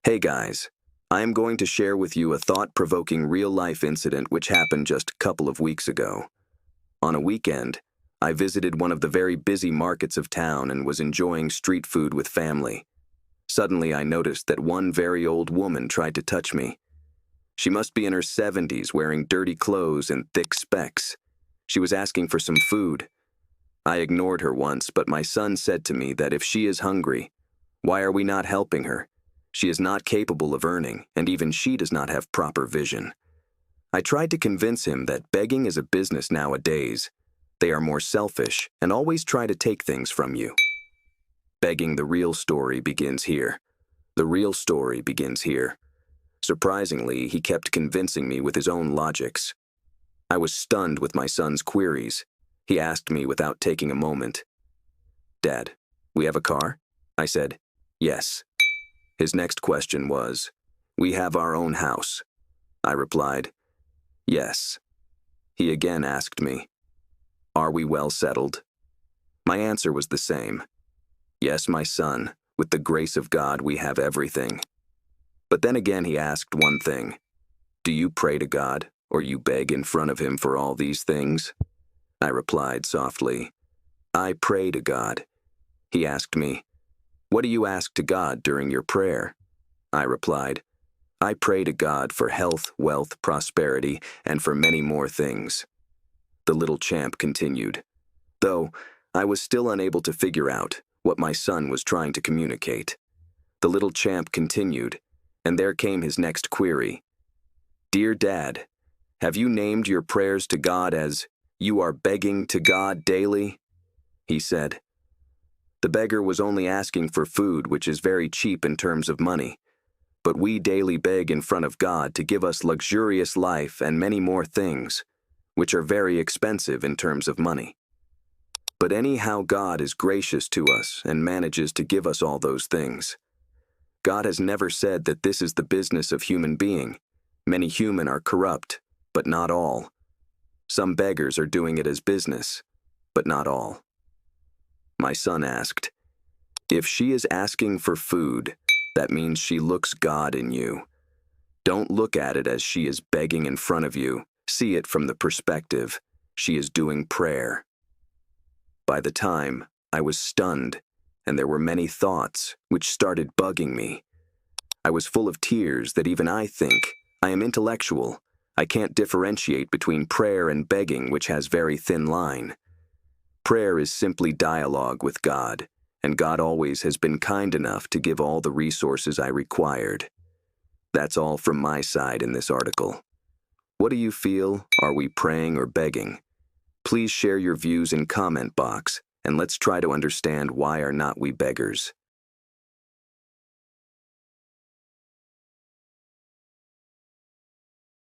Hey guys, I am going to share with you a thought-provoking real-life incident which happened just a couple of weeks ago. On a weekend, I visited one of the very busy markets of town and was enjoying street food with family. Suddenly I noticed that one very old woman tried to touch me. She must be in her 70s, wearing dirty clothes and thick specs. She was asking for some food. I ignored her once, but my son said to me that if she is hungry, why are we not helping her? She is not capable of earning, and even she does not have proper vision. I tried to convince him that begging is a business nowadays. They are more selfish and always try to take things from you. Begging, the real story begins here. The real story begins here. Surprisingly, he kept convincing me with his own logics. I was stunned with my son's queries. He asked me without taking a moment. "Dad, we have a car?" I said, "Yes." His next question was, "We have our own house?" I replied, "Yes." He again asked me, "Are we well settled?" My answer was the same. "Yes, my son, with the grace of God we have everything." But then again he asked one thing. "Do you pray to God, or you beg in front of him for all these things?" I replied softly, "I pray to God." He asked me, "What do you ask to God during your prayer?" I replied, "I pray to God for health, wealth, prosperity, and for many more things." The little champ continued, though I was still unable to figure out what my son was trying to communicate. The little champ continued, and there came his next query. "Dear Dad, have you named your prayers to God as you are begging to God daily?" He said. The beggar was only asking for food, which is very cheap in terms of money. But we daily beg in front of God to give us luxurious life and many more things, which are very expensive in terms of money. But anyhow, God is gracious to us and manages to give us all those things. God has never said that this is the business of human being. Many human are corrupt, but not all. Some beggars are doing it as business, but not all. My son asked, "If she is asking for food, that means she looks God in you. Don't look at it as she is begging in front of you. See it from the perspective, she is doing prayer." By the time, I was stunned, and there were many thoughts which started bugging me. I was full of tears that even I think I am intellectual. I can't differentiate between prayer and begging, which has very thin line. Prayer is simply dialogue with God, and God always has been kind enough to give all the resources I required. That's all from my side in this article. What do you feel? Are we praying or begging? Please share your views in comment box, and let's try to understand why are not we beggars.